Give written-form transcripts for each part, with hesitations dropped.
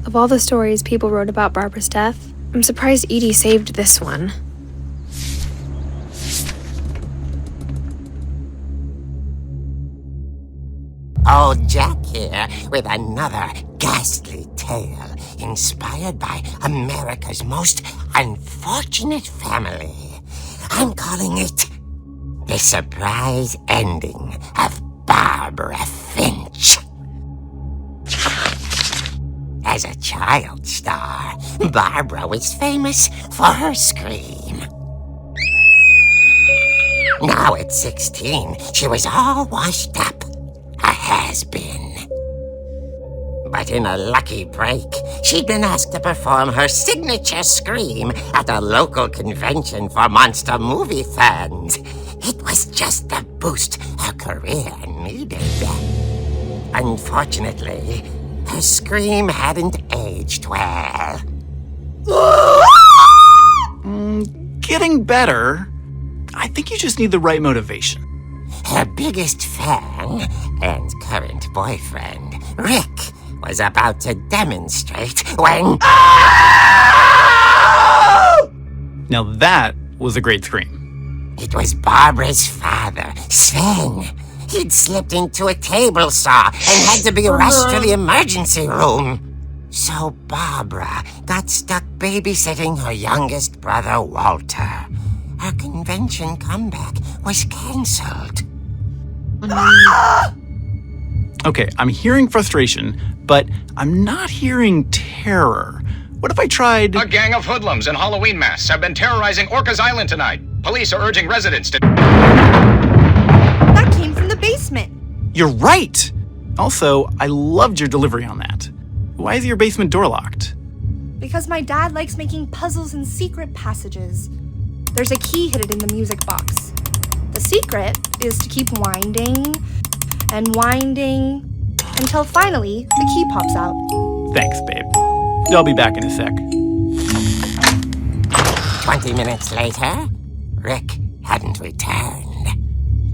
Of all the stories people wrote about Barbara's death, I'm surprised Edie saved this one. Old Jack here with another ghastly tale inspired by America's most unfortunate family. I'm calling it The Surprise Ending of Barbara Finch. As a child star, Barbara was famous for her scream. Now at 16, she was all washed up. A has-been. But in a lucky break, she'd been asked to perform her signature scream at a local convention for monster movie fans. It was just the boost her career needed. Unfortunately, her scream hadn't aged well. Getting better. I think you just need the right motivation. Her biggest fan and current boyfriend, Rick, was about to demonstrate when... Now that was a great scream. It was Barbara's father, Sven. He'd slipped into a table saw and had to be rushed to the emergency room. So Barbara got stuck babysitting her youngest brother, Walter. Her convention comeback was cancelled. Okay, I'm hearing frustration, but I'm not hearing terror. What if I tried... A gang of hoodlums in Halloween masks have been terrorizing Orcas Island tonight. Police are urging residents to... That came from the basement. You're right! Also, I loved your delivery on that. Why is your basement door locked? Because my dad likes making puzzles and secret passages. There's a key hidden in the music box. The secret is to keep winding and winding until finally the key pops out. Thanks, babe. I'll be back in a sec. 20 minutes later, Rick hadn't returned.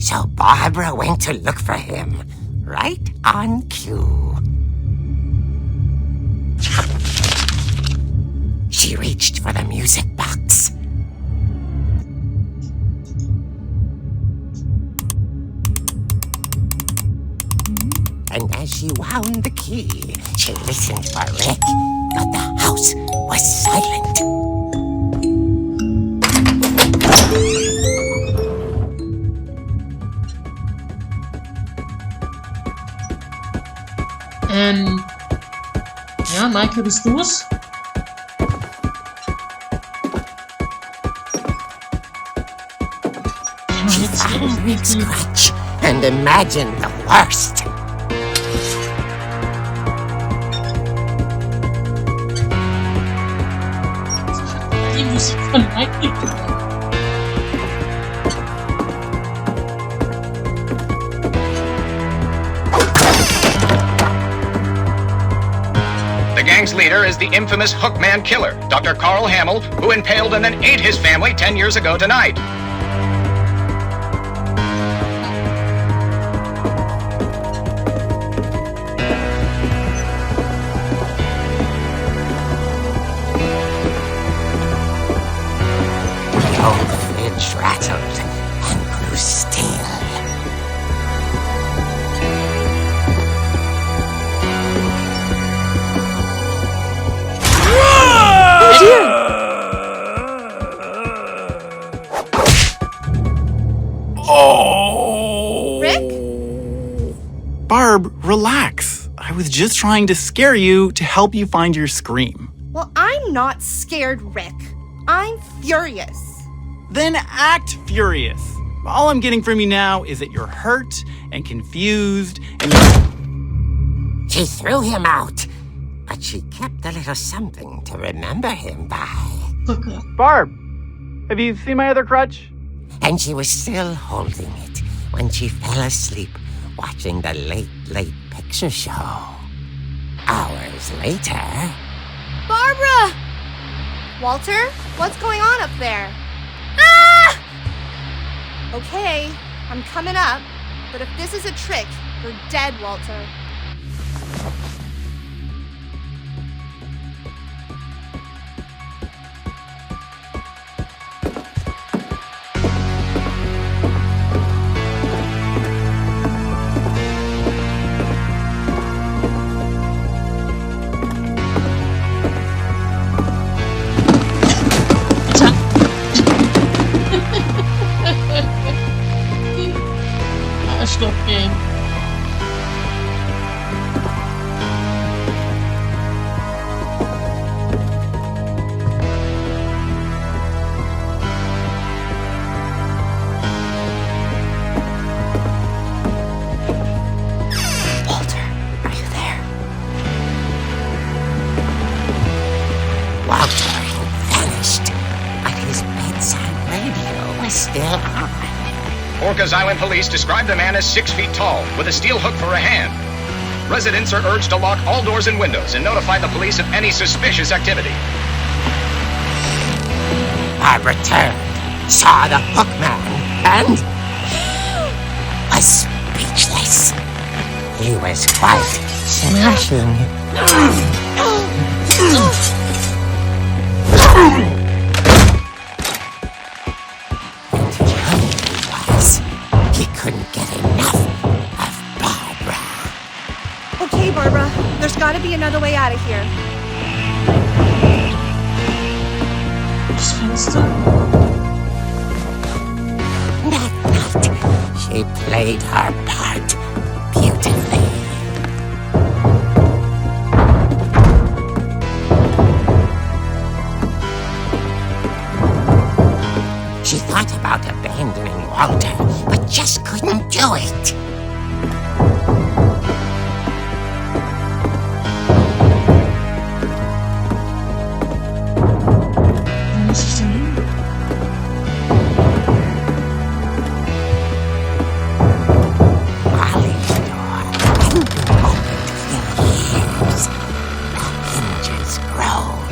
So Barbara went to look for him, right on cue. She reached for the music box. And as she wound the key, she listened for Rick, but the house was silent. Ja, Michael, bist du es? She found Rick's crutch and imagined the worst. Die Musik von Michael. The gang's leader is the infamous Hookman killer, Dr. Carl Hamill, who impaled and then ate his family 10 years ago tonight. The old fridge rattled and grew still. Oh! Rick? Barb, relax. I was just trying to scare you to help you find your scream. Well, I'm not scared, Rick. I'm furious. Then act furious. All I'm getting from you now is that you're hurt and confused and She threw him out, but she kept a little something to remember him by. Barb, have you seen my other crutch? And she was still holding it when she fell asleep watching the Late Picture Show. Hours later... Barbara! Walter, what's going on up there? Ah! Okay, I'm coming up, but if this is a trick, you're dead, Walter. still are. Orcas Island police describe the man as 6 feet tall, with a steel hook for a hand. Residents are urged to lock all doors and windows and notify the police of any suspicious activity. Barbara turned, saw the hook man, and was speechless. He was quite smashing. He couldn't get enough of Barbara. Okay, Barbara, there's gotta be another way out of here. That night, she played her part beautifully. She thought about abandoning Walter, but just couldn't do it. Molly's door hadn't been opened in years. The hinges groaned.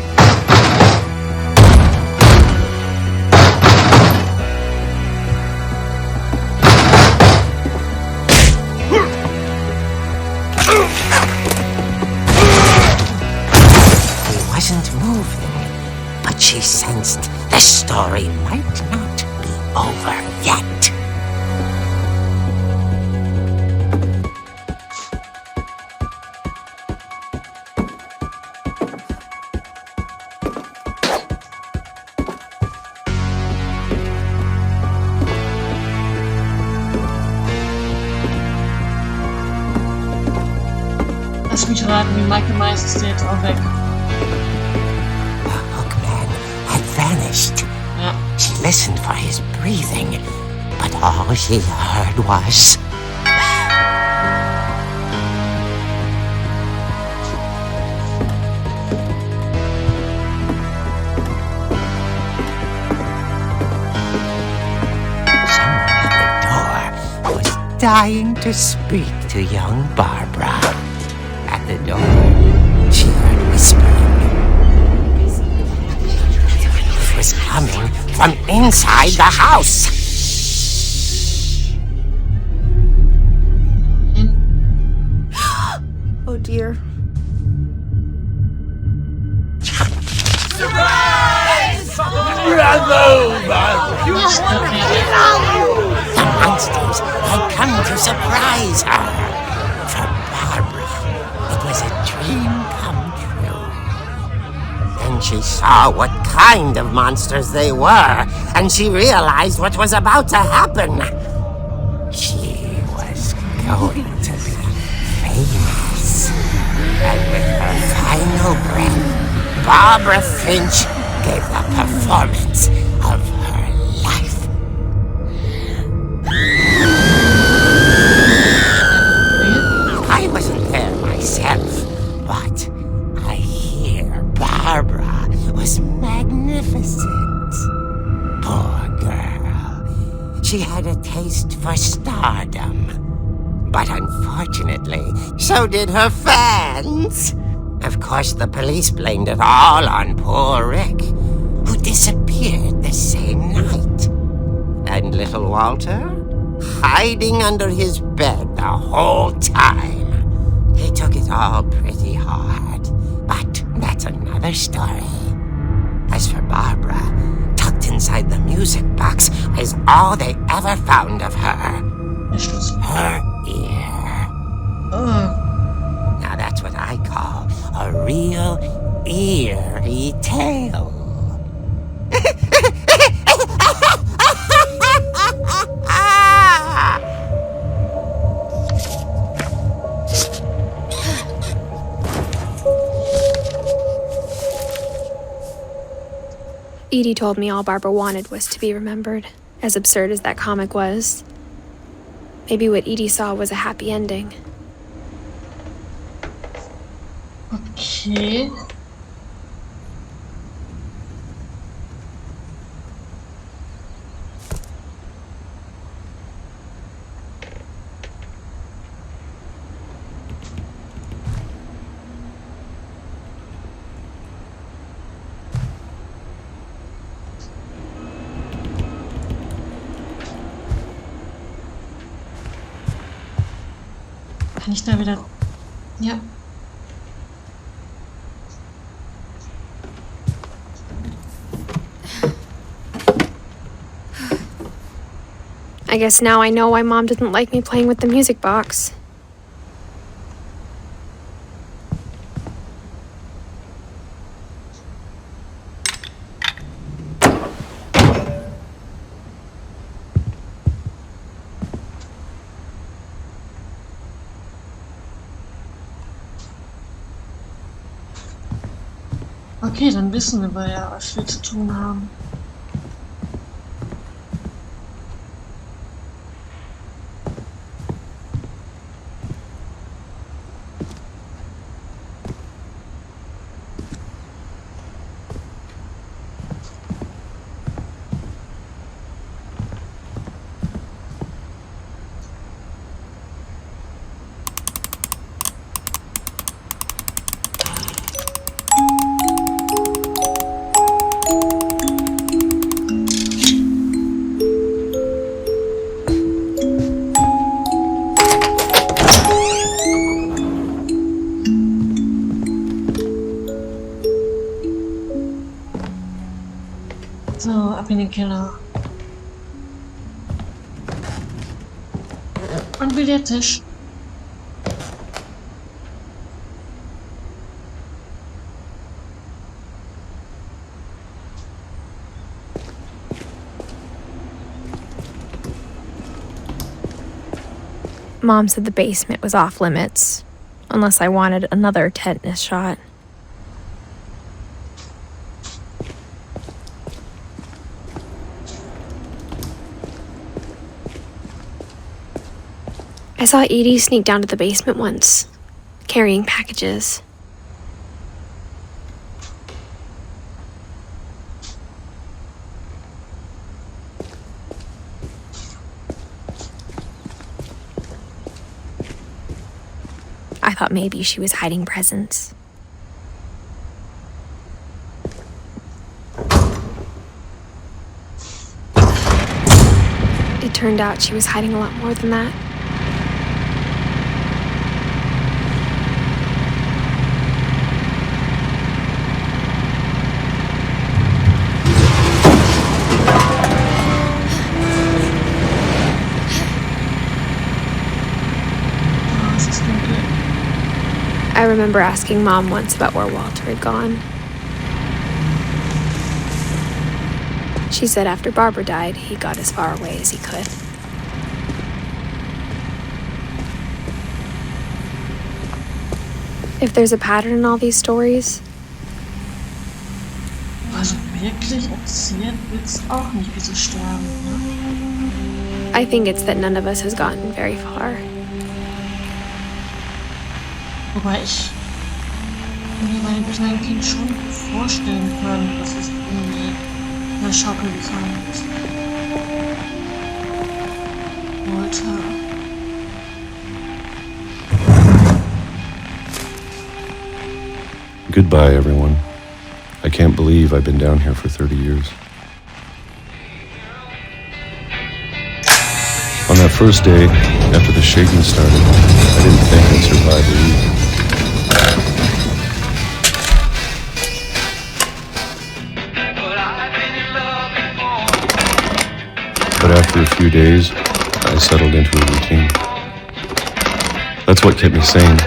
He wasn't moving, but she sensed the story might not be over yet. Lass mich raten, die Michael Myers ist jetzt auch weg. The hookman had vanished. Ja. She listened for his breathing, but all she heard was... Someone at the door was dying to speak to young Barbara. At the door, she heard whispering. It was coming from inside the house. Oh dear. The monsters had come to surprise her. For Barbara, it was a dream come true. Then she saw what kind of monsters they were, and she realized what was about to happen. She was going to be famous. And with her final breath, Barbara Finch gave the performance of her life. I wasn't there myself, but I hear Barbara was magnificent. Poor girl. She had a taste for stardom. But unfortunately, so did her fans. Of course, the police blamed it all on poor Rick, who disappeared the same night. And little Walter? Hiding under his bed the whole time. He took it all pretty hard, but that's another story. As for Barbara, tucked inside the music box is all they ever found of her. Her ear. Now that's what I call a real eerie tale. Edie told me all Barbara wanted was to be remembered, as absurd as that comic was. Maybe what Edie saw was a happy ending. Okay. Kann ich da wieder... Ja. I guess now I know why Mom didn't like me playing with the music box. Okay, dann wissen wir ja, was wir zu tun haben. So, ab in den Keller. Und Billardtisch. Mom said the basement was off limits, unless I wanted another tetanus shot. I saw Edie sneak down to the basement once, carrying packages. I thought maybe she was hiding presents. It turned out she was hiding a lot more than that. I remember asking Mom once about where Walter had gone. She said after Barbara died, he got as far away as he could. If there's a pattern in all these stories, Also wirklich erzählt wird's auch nicht, wie sie sterben, ne? I think it's that none of us has gotten very far. Wobei ich mir bei dem kleinen Kind schon vorstellen kann, dass es irgendwie in der Schaukel gefallen ist. Walter. Goodbye, everyone. I can't believe I've been down here for 30 years. On that first day, after the shaking started, I didn't think I'd survive the week. But after a few days, I settled into a routine. That's what kept me sane.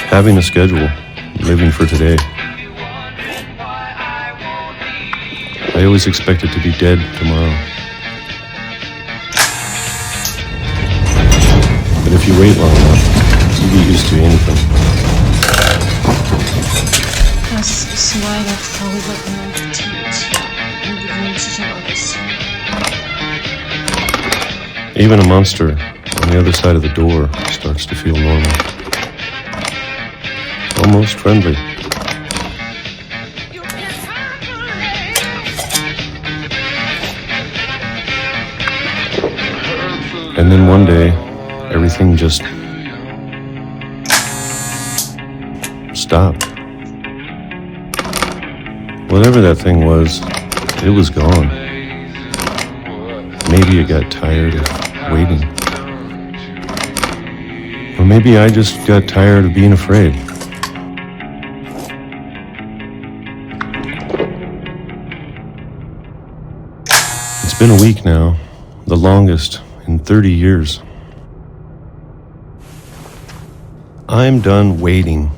Having a schedule, living for today. I always expected to be dead tomorrow. But if you wait long enough, you get used to anything. Das ist leider Vorübergehend. Man gewöhnt sich an alles. Even a monster on the other side of the door starts to feel normal. Almost friendly. And then one day, everything just stopped. Whatever that thing was, it was gone. Maybe it got tired of waiting. Or maybe I just got tired of being afraid. It's been a week now, the longest in 30 years. I'm done waiting.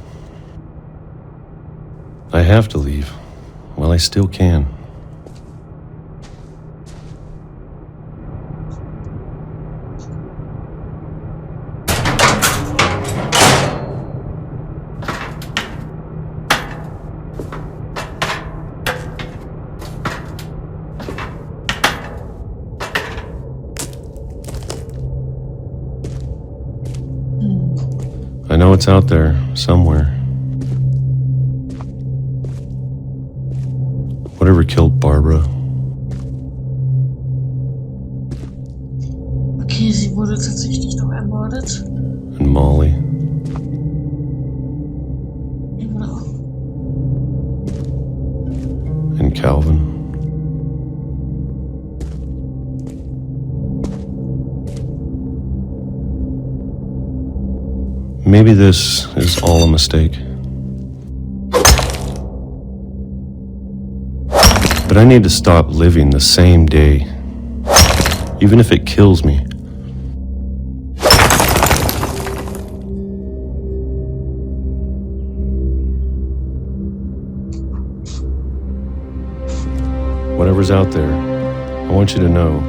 I have to leave while I still can. I know it's out there somewhere. Whatever killed Barbara. Okay, sie wurde tatsächlich noch ermordet. And Molly. Genau. And Calvin. Maybe this is all a mistake. But I need to stop living the same day, even if it kills me. Whatever's out there, I want you to know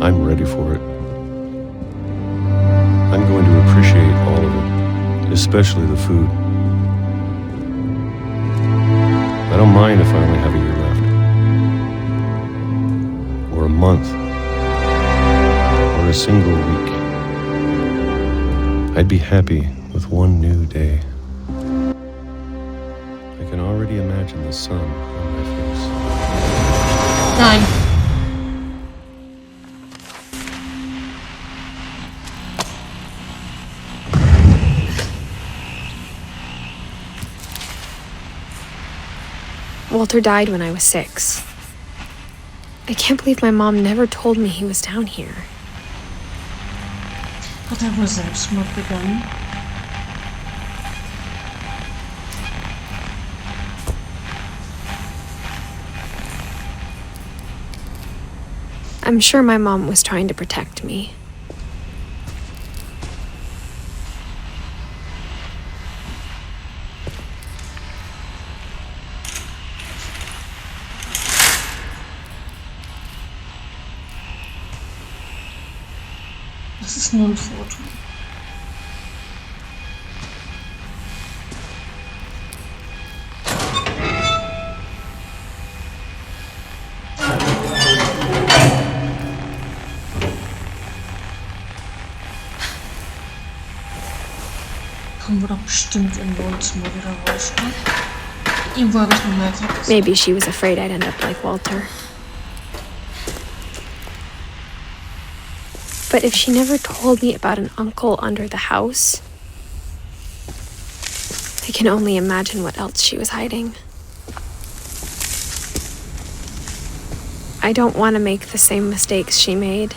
I'm ready for it. I'm going to appreciate all of it, especially the food. I don't mind if I only have a year left. Or a month. Or a single week. I'd be happy with one new day. I can already imagine the sun on my face. Nein. Walter died when I was 6. I can't believe my mom never told me he was down here. Hat er wohl Selbstmord begangen? I'm sure my mom was trying to protect me. Das ist nur ein Foto. Kommen wir doch bestimmt im Wohnzimmer wieder raus, ne? Irgendwo habe ich noch mal etwas. Maybe she was afraid I'd end up like Walter. But if she never told me about an uncle under the house, I can only imagine what else she was hiding. I don't want to make the same mistakes she made.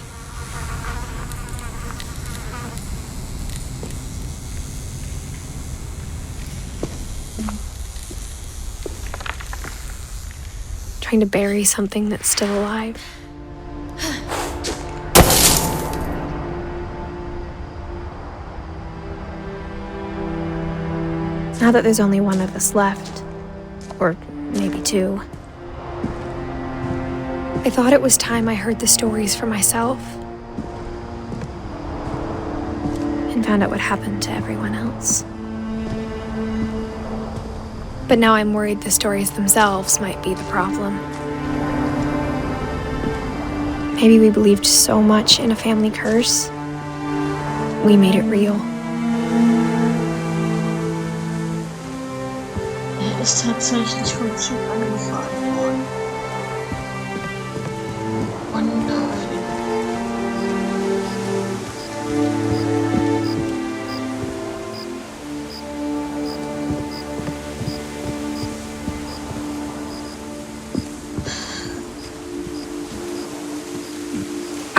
Trying to bury something that's still alive. Now that there's only one of us left, or maybe 2, I thought it was time I heard the stories for myself and found out what happened to everyone else. But now I'm worried the stories themselves might be the problem. Maybe we believed so much in a family curse, we made it real. Ist tatsächlich vom Zug angefahren worden. Oh nein.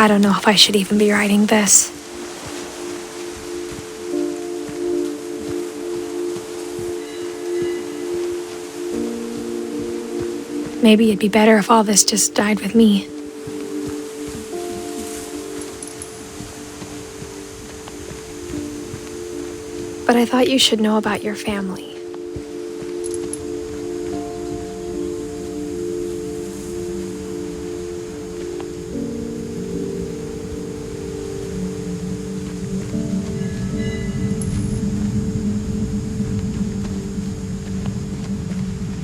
I don't know if I should even be writing this. Maybe it'd be better if all this just died with me. But I thought you should know about your family.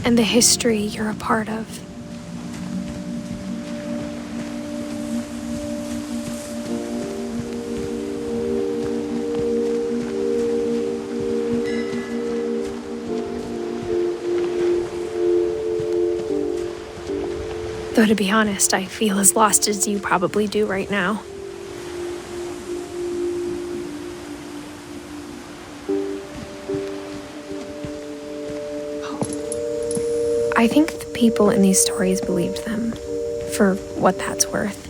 And the history you're a part of. Though to be honest, I feel as lost as you probably do right now. I think the people in these stories believed them, for what that's worth.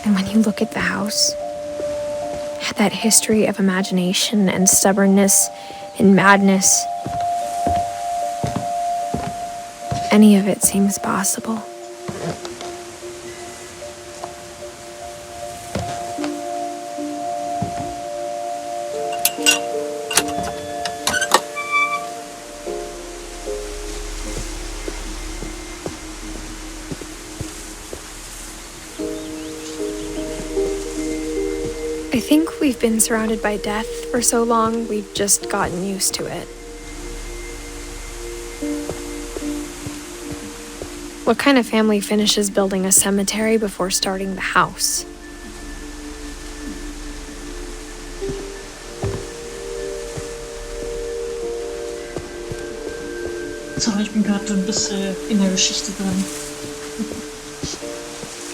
And when you look at the house, that history of imagination and stubbornness and madness, any of it seems possible. I think we've been surrounded by death for so long, we've just gotten used to it. What kind of family finishes building a cemetery before starting the house? Sorry, ich bin gerade so ein bisschen in der Geschichte drin.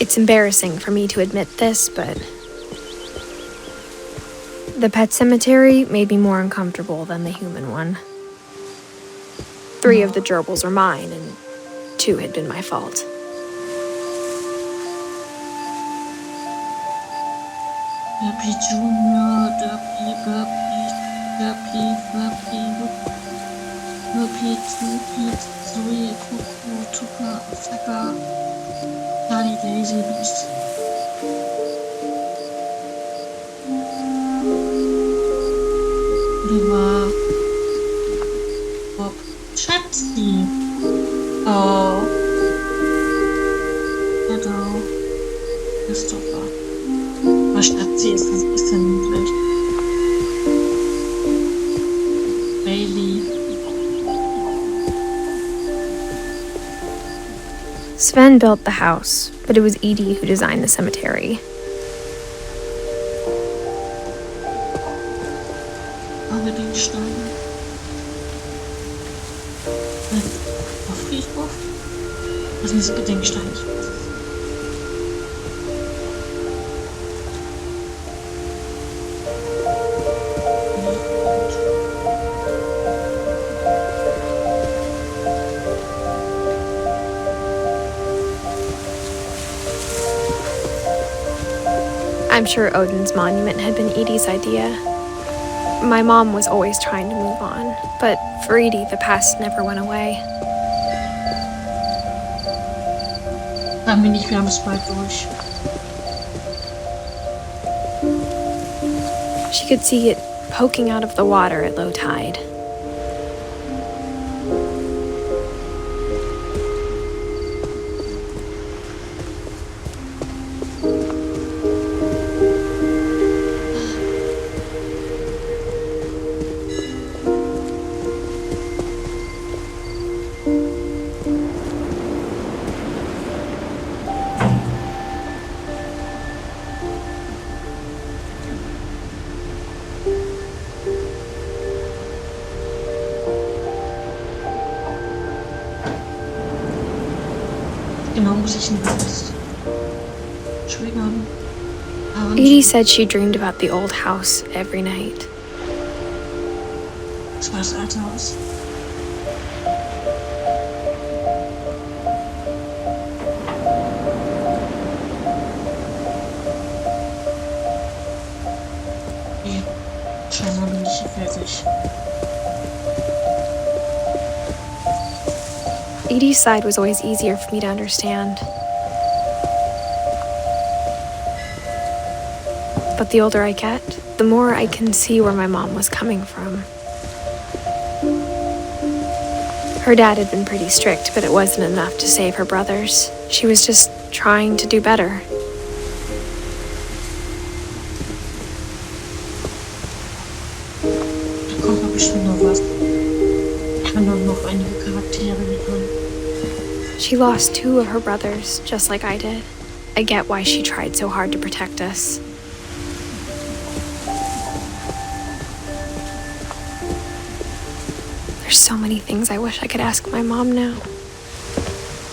It's embarrassing for me to admit this, but the pet cemetery made me more uncomfortable than the human one. 3 of the gerbils are mine, and 2 had been my fault. Derpy Junior, Derpy, Derpy, Derpy, Zoe, Kuku, Tuka, Saka, Daddy Daisy, Beast. War Bob Schatzi. Oh. Hello. Christopher. Aber Schatzi ist ein bisschen niedlich. Bailey. Sven built the house, but it was Edie who designed the cemetery. Gedenksteine. Auf Friedhof? Was sind diese Gedenksteine? I'm sure Odin's monument had been Edie's idea. My mom was always trying to move on, but for Edie, the past never went away. Sagen wir nicht, wir haben es bald durch. She could see it poking out of the water at low tide. genau muss ich ihn jetzt triggern? Edie said she dreamed about the old house every night. Das war das alte Haus. Okay, scheinbar bin ich hier fertig. Edie's side was always easier for me to understand. But the older I get, the more I can see where my mom was coming from. Her dad had been pretty strict, but it wasn't enough to save her brothers. She was just trying to do better. Da kommt noch bestimmt noch was. Ich kann doch noch einige Charaktere liefern. She lost 2 of her brothers, just like I did. I get why she tried so hard to protect us. There's so many things I wish I could ask my mom now.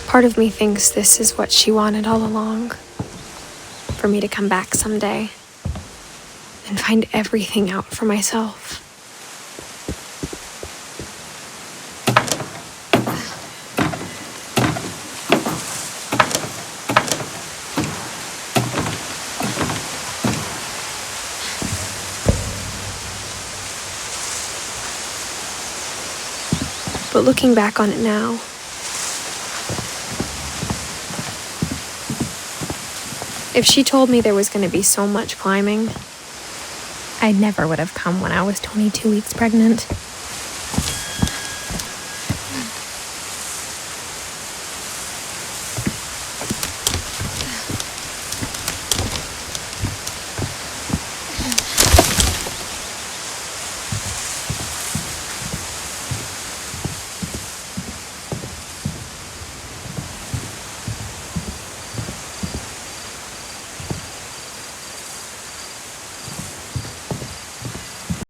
Part of me thinks this is what she wanted all along. For me to come back someday and find everything out for myself. But looking back on it now, if she told me there was going to be so much climbing, I never would have come when I was 22 weeks pregnant.